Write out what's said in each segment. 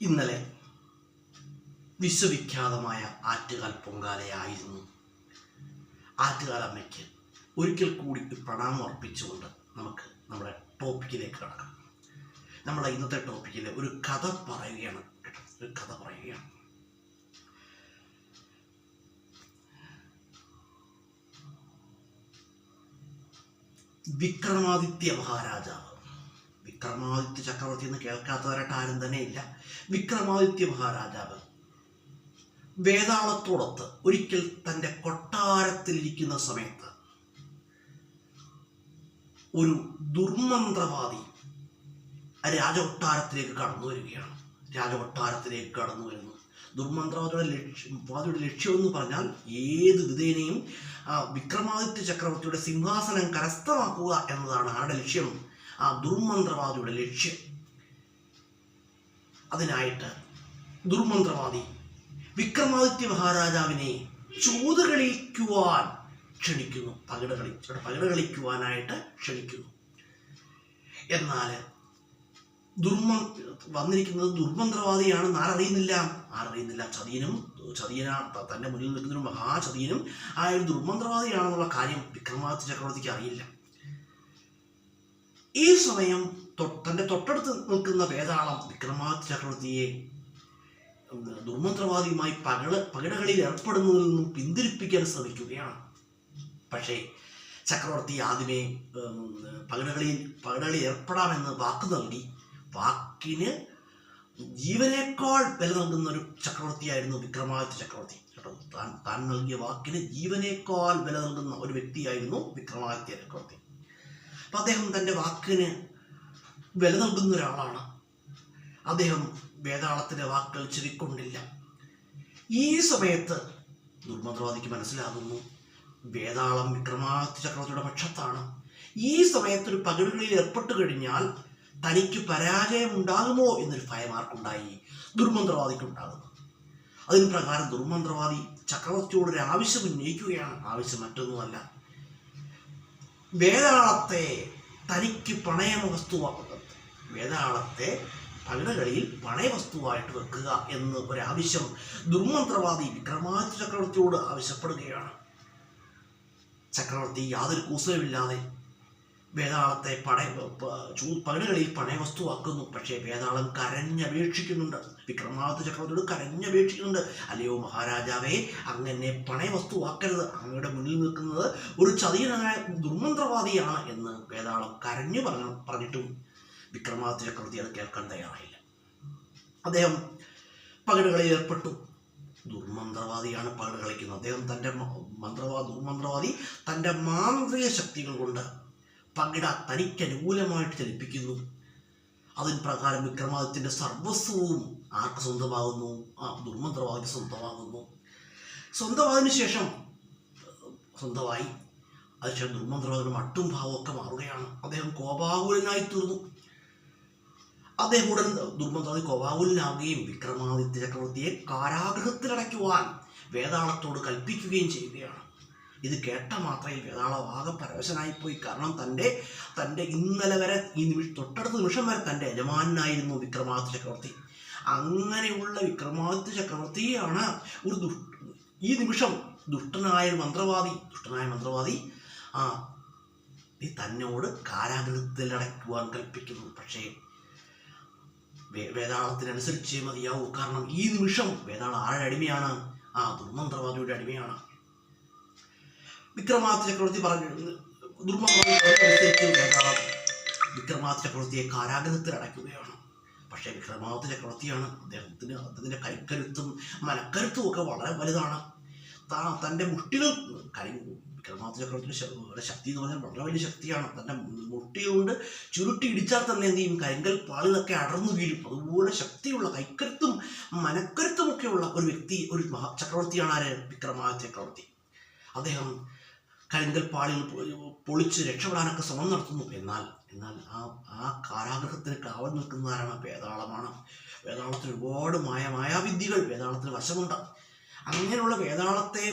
ഇന്നലെ വിശ്വവിഖ്യാതമായ ആറ്റുകാൽ പൊങ്കാലയായിരുന്നു. ആറ്റുകാലമ്മയ്ക്ക് ഒരിക്കൽ കൂടി പ്രണാമം അർപ്പിച്ചുകൊണ്ട് നമുക്ക് നമ്മുടെ ടോപ്പിക്കിലേക്ക് കടക്കാം. നമ്മുടെ ഇന്നത്തെ ടോപ്പിക്കിൽ ഒരു കഥ പറയുകയാണ് കേട്ടോ. ഒരു കഥ പറയുകയാണ്. വിക്രമാദിത്യ മഹാരാജാവ്, വിക്രമാദിത്യ ചക്രവർത്തി എന്ന് കേൾക്കാത്തവരായിട്ട് ആരും തന്നെ ഇല്ല. വിക്രമാദിത്യ മഹാരാജാവ് വേതാളത്തോടൊത്ത് ഒരിക്കൽ തൻ്റെ കൊട്ടാരത്തിലിരിക്കുന്ന സമയത്ത് ഒരു ദുർമന്ത്രവാദി രാജകൊട്ടാരത്തിലേക്ക് കടന്നു വരികയാണ്. രാജകൊട്ടാരത്തിലേക്ക് കടന്നു വരുന്നു. ദുർമന്ത്രവാദിയുടെ ലക്ഷ്യം എന്ന് പറഞ്ഞാൽ ഏത് വിധേനയും വിക്രമാദിത്യ ചക്രവർത്തിയുടെ സിംഹാസനം കരസ്ഥമാക്കുക എന്നതാണ് ആരുടെ ലക്ഷ്യം, ആ ദുർമന്ത്രവാദിയുടെ ലക്ഷ്യം. അതിനായിട്ട് ദുർമന്ത്രവാദി വിക്രമാദിത്യ മഹാരാജാവിനെ ചൂത് കളിക്കുവാൻ ക്ഷണിക്കുന്നു. പകിട കളിക്കുവാനായിട്ട് ക്ഷണിക്കുന്നു. എന്നാൽ വന്നിരിക്കുന്നത് ദുർമന്ത്രവാദിയാണെന്ന് ആരറിയുന്നില്ല. ചതിയനാ തൻ്റെ മുന്നിൽ നിൽക്കുന്നൊരു മഹാചതിയനും ആ ഒരു ദുർമന്ത്രവാദിയാണെന്നുള്ള കാര്യം വിക്രമാദിത്യ ചക്രവർത്തിക്ക് അറിയില്ല. ഈ സമയം തൻ്റെ തൊട്ടടുത്ത് നിൽക്കുന്ന വേതാളം വിക്രമാദിത്യ ചക്രവർത്തിയെ ദുർമന്ത്രവാദിയുമായി പകിടകളിൽ ഏർപ്പെടുന്നതിൽ നിന്നും പിന്തിരിപ്പിക്കാൻ ശ്രമിക്കുകയാണ്. പക്ഷേ ചക്രവർത്തി ആദ്യമേ പകിടകളിൽ ഏർപ്പെടാമെന്ന് വാക്ക് നൽകി. വാക്കിന് ജീവനേക്കാൾ വില നൽകുന്ന ഒരു ചക്രവർത്തിയായിരുന്നു വിക്രമാദിത്യ ചക്രവർത്തി കേട്ടോ. താൻ നൽകിയ വാക്കിന് ജീവനേക്കാൾ വില നൽകുന്ന ഒരു വ്യക്തിയായിരുന്നു വിക്രമാദിത്യ ചക്രവർത്തി. അപ്പം അദ്ദേഹം തൻ്റെ വാക്കിന് വില നൽകുന്ന ഒരാളാണ്. അദ്ദേഹം വേതാളത്തിൻ്റെ വാക്കുകൾ ചെവിക്കൊണ്ടില്ല. ഈ സമയത്ത് ദുർമന്ത്രവാദിക്ക് മനസ്സിലാകുന്നു വേതാളം വിക്രമാദിത്യ ചക്രവർത്തിയുടെ പക്ഷത്താണ്. ഈ സമയത്തൊരു പകിടകളിൽ ഏർപ്പെട്ടു കഴിഞ്ഞാൽ തനിക്ക് പരാജയമുണ്ടാകുമോ എന്നൊരു ഭയമാർക്കുണ്ടായി, ദുർമന്ത്രവാദിക്കുണ്ടാകുന്നു. അതിന് പ്രകാരം ദുർമന്ത്രവാദി ചക്രവർത്തിയോടൊരു ആവശ്യം ഉന്നയിക്കുകയാണ്. ആവശ്യം മറ്റൊന്നുമല്ല, വേതാളത്തെ തനിക്ക് പണയവസ്തുവാക്കുക, വേതാളത്തെ പകിടകളിൽ പണയവസ്തുവായിട്ട് വെക്കുക എന്ന് ഒരാവശ്യം ദുർമന്ത്രവാദി വിക്രമാദിത്യ ചക്രവർത്തിയോട് ആവശ്യപ്പെടുകയാണ്. ചക്രവർത്തി യാതൊരു കൂസലുമില്ലാതെ വേതാളത്തെ പകിടകളിൽ പണയവസ്തുവാക്കുന്നു. പക്ഷേ വേതാളം കരഞ്ഞപേക്ഷിക്കുന്നുണ്ട്, വിക്രമാദിത്യ ചക്രവർത്തിയോട് കരഞ്ഞപേക്ഷിക്കുന്നുണ്ട്. അല്ലയോ മഹാരാജാവേ, അങ്ങനെ പണയവസ്തുവാക്കരുത്. അങ്ങയുടെ മുന്നിൽ നിൽക്കുന്നത് ഒരു ചതിയനായ ദുർമന്ത്രവാദിയാണ് എന്ന് വേതാളം കരഞ്ഞു പറഞ്ഞിട്ടും വിക്രമാദിത്യ ചക്രവർത്തി അത് കേൾക്കാൻ തയ്യാറായില്ല. അദ്ദേഹം പകിടകളിൽ ഏർപ്പെട്ടു. ദുർമന്ത്രവാദിയാണ് പകിട കളിക്കുന്നത്. അദ്ദേഹം ദുർമന്ത്രവാദി തൻ്റെ മാന്ത്രിക ശക്തികൾ കൊണ്ട് പകിട തനിക്ക് അനുകൂലമായിട്ട് ചലിപ്പിക്കുന്നു. അതിന് പ്രകാരം വിക്രമാദിത്യൻ്റെ സർവസ്വവും ആർക്ക് സ്വന്തമാകുന്നു? ആ ദുർമന്ത്രവാദിക്ക് സ്വന്തമാകുന്നു. സ്വന്തമായി അതിനുശേഷം ദുർമന്ത്രവാദിയുടെ മട്ടും ഭാവമൊക്കെ മാറുകയാണ്. അദ്ദേഹം കോപാകുലനായി തീർന്നു. അദ്ദേഹം ഉടൻ ദുർമന്ത്രവാദി കോപാകുലനാവുകയും വിക്രമാദിത്യ ചക്രവർത്തിയെ കാരാഗൃഹത്തിലടയ്ക്കുവാൻ വേതാളത്തോട് കൽപ്പിക്കുകയും ചെയ്യുകയാണ്. ഇത് കേട്ട മാത്രയിൽ വേതാളം ആകെ പരവശനായിപ്പോയി. കാരണം തൻ്റെ ഇന്നലെ വരെ തൊട്ടടുത്ത നിമിഷം വരെ തൻ്റെ യജമാനായിരുന്നു വിക്രമാദിത്യ ചക്രവർത്തി. അങ്ങനെയുള്ള വിക്രമാദിത്യ ചക്രവർത്തിയാണ് ഈ നിമിഷം ദുഷ്ടനായ മന്ത്രവാദി തന്നോട് കാരാഗൃഹത്തിലടയ്ക്കുവാൻ കൽപ്പിക്കുന്നു. പക്ഷേ വേതാളത്തിനനുസരിച്ചേ മതിയാവൂ. കാരണം ഈ നിമിഷം വേതാളം ആരുടെ അടിമയാണ്? ആ ദുർമന്ത്രവാദിയുടെ അടിമയാണ്. വിക്രമാദിത്യ ചക്രവർത്തി ദുർമന്ത്രവാദിക്ക് വേതാളം വിക്രമാദിത്യ ചക്രവർത്തിയെ കാരാഗൃഹത്തിൽ അടയ്ക്കുകയാണ്. പക്ഷേ വിക്രമാദിത്യ ചക്രവർത്തിയാണ്, അദ്ദേഹത്തിൻ്റെ കൈക്കരുത്തും മനക്കരുത്തും ഒക്കെ വളരെ വലുതാണ്. തൻ്റെ മുഷ്ടികൾ വിക്രമാദിത്യ ചക്രവർത്തിയുടെ ശക്തി എന്ന് പറഞ്ഞാൽ വളരെ വലിയ ശക്തിയാണ്. തൻ്റെ മുട്ടി കൊണ്ട് ചുരുട്ടി ഇടിച്ചാൽ തന്നെ എന്ത് ചെയ്യും? കരിങ്കൽ പാളിലൊക്കെ അടർന്നു വീഴും. അതുപോലെ ശക്തിയുള്ള കൈക്കരുത്തും മനക്കരുത്തുമൊക്കെയുള്ള ഒരു വ്യക്തി, ഒരു ചക്രവർത്തിയാണ് ആര്? വിക്രമാദിത്യ ചക്രവർത്തി. അദ്ദേഹം കരിങ്കൽ പാളികൾ പൊളിച്ച് രക്ഷപ്പെടാനൊക്കെ ശ്രമം നടത്തുന്നു. എന്നാൽ ആ കാരാഗൃഹത്തിന് കാവൽ നിൽക്കുന്ന ആരാണ്? വേതാളമാണ്. വേതാളത്തിന് ഒരുപാട് മായാവിദ്യകൾ വേതാളത്തിന് വശമുണ്ട്. അങ്ങനെയുള്ള വേതാളത്തെ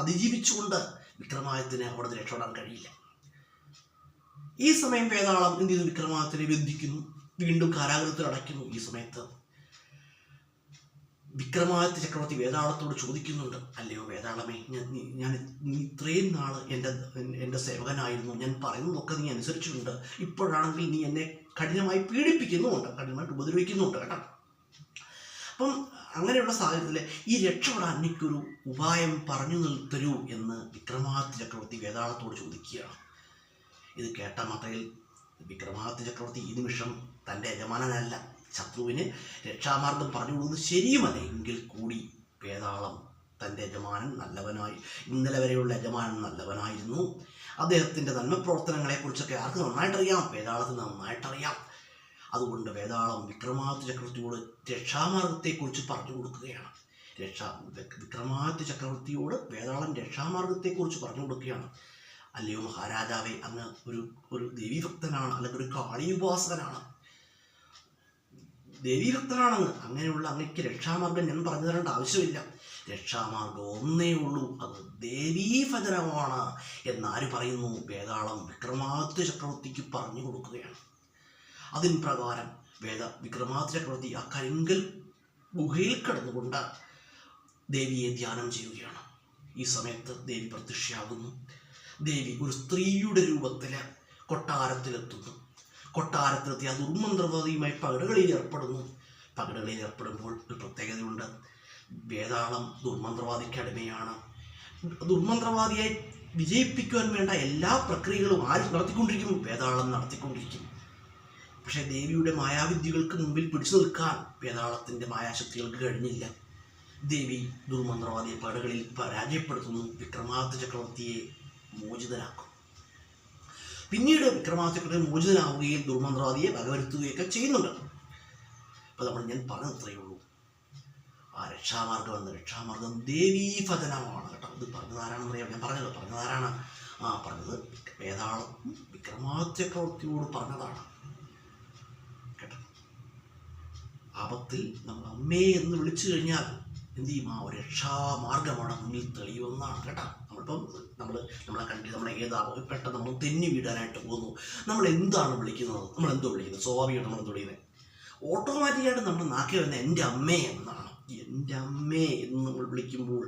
അതിജീവിച്ചുകൊണ്ട് വിക്രമാദിത്യന് അവിടെ രക്ഷപ്പെടാൻ കഴിയില്ല. ഈ സമയം വേതാളം എന്ത് ചെയ്തു? വിക്രമാദിത്യനെ ബന്ധിക്കുന്നു, വീണ്ടും കാരാഗൃഹത്തിൽ അടയ്ക്കുന്നു. ഈ സമയത്ത് വിക്രമാദിത്യ ചക്രവർത്തി വേതാളത്തോട് ചോദിക്കുന്നുണ്ട്, അല്ലയോ വേതാളമേ, ഞാൻ നീ ഇത്രയും നാൾ എൻ്റെ സേവകനായിരുന്നു, ഞാൻ പറയുന്നതൊക്കെ നീ അനുസരിച്ചിട്ടുണ്ട്, ഇപ്പോഴാണെങ്കിൽ നീ എന്നെ കഠിനമായി പീഡിപ്പിക്കുന്നുമുണ്ട്, കഠിനമായിട്ട് ഉപദ്രവിക്കുന്നുമുണ്ട് കേട്ടോ. അപ്പം അങ്ങനെയുള്ള സാഹചര്യത്തിൽ ഈ രക്ഷപ്പെടാൻ എനിക്കൊരു ഉപായം പറഞ്ഞു തരൂ എന്ന് വിക്രമാദിത്യ ചക്രവർത്തി വേതാളത്തോട് ചോദിക്കുകയാണ്. ഇത് കേട്ട മാത്രയിൽ വിക്രമാദിത്യ ചക്രവർത്തി ഈ നിമിഷം തൻ്റെ യജമാനനല്ല, ശത്രുവിന് രക്ഷാമാർഗം പറഞ്ഞു കൊടുക്കുന്നത് ശരിയുമല്ല എങ്കിൽ കൂടി വേതാളം തൻ്റെ യജമാനൻ നല്ലവനായി, ഇന്നലെ വരെയുള്ള യജമാനൻ നല്ലവനായിരുന്നു, അദ്ദേഹത്തിൻ്റെ നന്മപ്രവർത്തനങ്ങളെക്കുറിച്ചൊക്കെ ആർക്ക് നന്നായിട്ടറിയാം, വേതാളത്തിന് നന്നായിട്ടറിയാം. അതുകൊണ്ട് വേതാളം വിക്രമാദിത്യ ചക്രവർത്തിയോട് രക്ഷാമാർഗത്തെക്കുറിച്ച് പറഞ്ഞു കൊടുക്കുകയാണ്. വിക്രമാദിത്യ ചക്രവർത്തിയോട് വേതാളം രക്ഷാമാർഗത്തെക്കുറിച്ച് പറഞ്ഞു കൊടുക്കുകയാണ്. അല്ലയോ മഹാരാജാവേ, അങ്ങ് ഒരു ദേവീഭക്തനാണ്, അല്ലെങ്കിൽ ഒരു കാളിയുപാസകനാണ്, ദേവീഭക്തനാണെന്ന്. അങ്ങനെയുള്ള അങ്ങക്ക് രക്ഷാമാർഗം ഞാൻ പറഞ്ഞു തരേണ്ട ആവശ്യമില്ല. രക്ഷാമാർഗം ഒന്നേ ഉള്ളൂ, അത് ദേവീഭജനമാണ് എന്നാര് പറയുന്നു? വേതാളം വിക്രമാദിത്യ ചക്രവർത്തിക്ക് പറഞ്ഞു കൊടുക്കുകയാണ്. അതിൻ പ്രകാരം വിക്രമാദിത്യ ചക്രവർത്തി ആ കരിങ്കൽ ഗുഹയിൽ കിടന്നുകൊണ്ട് ദേവിയെ ധ്യാനം ചെയ്യുകയാണ്. ഈ സമയത്ത് ദേവി പ്രത്യക്ഷയാകുന്നു. ദേവി ഒരു സ്ത്രീയുടെ രൂപത്തിൽ കൊട്ടാരത്തിലെത്തുന്നു. കൊട്ടാരത്തിലെത്തി ആ ദുർമന്ത്രവാദിയുമായി പകിടുകളിൽ ഏർപ്പെടുന്നു. പകിടുകളിൽ ഏർപ്പെടുമ്പോൾ ഒരു പ്രത്യേകതയുണ്ട്. വേതാളം ദുർമന്ത്രവാദിക്ക് അടിമയാണ്. ദുർമന്ത്രവാദിയെ വിജയിപ്പിക്കുവാൻ വേണ്ട എല്ലാ പ്രക്രിയകളും ആര് നടത്തിക്കൊണ്ടിരിക്കും? വേതാളം നടത്തിക്കൊണ്ടിരിക്കും. പക്ഷേ ദേവിയുടെ മായാവിദ്യകൾക്ക് മുമ്പിൽ പിടിച്ചു നിൽക്കാൻ വേതാളത്തിൻ്റെ മായാശക്തികൾക്ക് കഴിഞ്ഞില്ല. ദേവി ദുർമന്ത്രവാദിയെ പകിടുകളിൽ പരാജയപ്പെടുത്തുന്നു. വിക്രമാദിത്യ ചക്രവർത്തിയെ മോചിതനാക്കും. പിന്നീട് വിക്രമാദിത്യ ചക്രവർത്തി മോചിതനാവുകയും ദുർമന്ത്രവാദിയെ വകവരുത്തുകയൊക്കെ ചെയ്യുന്നുണ്ട്. അപ്പോൾ ഞാൻ പറഞ്ഞത്രയേ ഉള്ളൂ. ആ രക്ഷാമാർഗം ദേവീഭജനമാണ് കേട്ടോ. ഇത് പറഞ്ഞതാരാണെന്ന് അറിയാം, ഞാൻ പറഞ്ഞല്ലോ പറഞ്ഞതാരാണ്? പറഞ്ഞത് വേതാളം വിക്രമാദിത്യ ചക്രവർത്തിയോട് പറഞ്ഞതാണ് കേട്ടോ. ആപത്തിൽ നമ്മൾ അമ്മേ എന്ന് വിളിച്ചു കഴിഞ്ഞാൽ എന്ത് ചെയ്യും? ആ ഒരു രക്ഷാമാർഗമാണ് മുന്നിൽ തെളിയുമെന്നാണ് കേട്ടോ. നമ്മളെ കണ്ടി നമ്മളെ ഏതാവും പെട്ടെന്ന് നമ്മൾ തെന്നി വീടാനായിട്ട് പോകുന്നു. നമ്മൾ എന്താണ് വിളിക്കുന്നത്? നമ്മളെന്തോ വിളിക്കുന്നത്? സ്വാഭാവികമായിട്ട് നമ്മളെന്തോ വിളിക്കുന്നത്? ഓട്ടോമാറ്റിക്കായിട്ട് നമ്മൾ നാക്കി വരുന്നത് എൻ്റെ അമ്മേ എന്നാണ്. എൻ്റെ അമ്മേ എന്ന് നമ്മൾ വിളിക്കുമ്പോൾ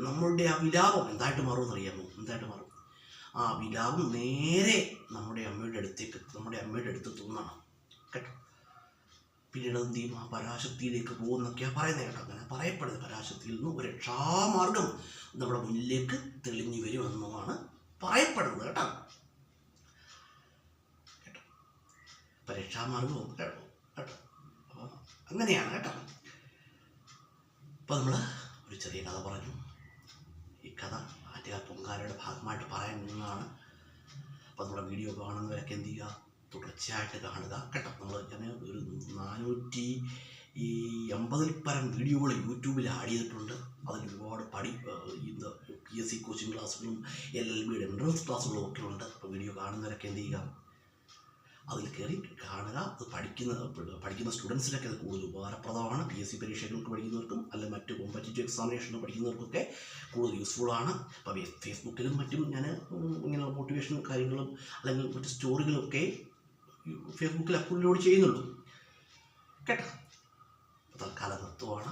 നമ്മളുടെ ആ വിലാപം എന്തായിട്ട് മാറുമെന്ന് അറിയാമോ? എന്തായിട്ട് മാറും? ആ വിലാപം നേരെ നമ്മുടെ അമ്മയുടെ അടുത്തെത്തുന്നതാണ് കേട്ടോ. പിന്നീട് എന്ത് ചെയ്യും? ആ പരാശക്തിയിലേക്ക് പോകുന്നൊക്കെയാണ് പറയുന്നത് കേട്ടോ. അങ്ങനെ പറയപ്പെടുന്നത് പരാശക്തിയിൽ നിന്ന് ഒരു രക്ഷാമാർഗം നമ്മുടെ മുന്നിലേക്ക് തെളിഞ്ഞു വരുമെന്നുമാണ് പറയപ്പെടുന്നത് കേട്ടോ. അപ്പം രക്ഷാമാർഗം കേട്ടോ. അപ്പോൾ അങ്ങനെയാണ് കേട്ടോ. അപ്പോൾ നമ്മൾ ഒരു ചെറിയ കഥ പറഞ്ഞു. ഈ കഥ ആറ്റുകാൽ പൊങ്കാലയുടെ ഭാഗമായിട്ട് പറയാൻ നിന്നതാണ്. അപ്പോൾ നമ്മുടെ വീഡിയോ കാണുന്നവരൊക്കെ എന്ത് ചെയ്യുക? തുടർച്ചയായിട്ട് കാണുക കേട്ടോ. ഞാൻ ഒരു 480 പരം വീഡിയോകൾ യൂട്യൂബിൽ ആഡ് ചെയ്തിട്ടുണ്ട്. അതിൽ ഒരുപാട് PSC കോച്ചിങ് ക്ലാസ്സുകളും LLBയുടെ എൻട്രൻസ് ക്ലാസ്സുകളും ഒക്കെ ഉണ്ട്. അപ്പോൾ വീഡിയോ കാണുന്നവരൊക്കെ എന്ത് ചെയ്യുക? അതിൽ കയറി കാണുക. അത് പഠിക്കുന്ന സ്റ്റുഡൻസിനൊക്കെ അത് കൂടുതൽ ഉപകാരപ്രദമാണ്. PSC പരീക്ഷകൾക്ക് പഠിക്കുന്നവർക്കും അല്ലെങ്കിൽ മറ്റ് കോമ്പറ്റേറ്റീവ് എക്സാമിനേഷന് പഠിക്കുന്നവർക്കൊക്കെ കൂടുതൽ യൂസ്ഫുള്ളാണ്. അപ്പോൾ ഫേസ്ബുക്കിലും മറ്റും ഞാൻ ഇങ്ങനെ മോട്ടിവേഷൻ കാര്യങ്ങളും അല്ലെങ്കിൽ മറ്റ് സ്റ്റോറികളൊക്കെ ഫേസ്ബുക്കിൽ അപ്ലോഡ് ചെയ്യുന്നുള്ളൂ കേട്ടോ. തൽക്കാലം നിർത്തുവാണ്.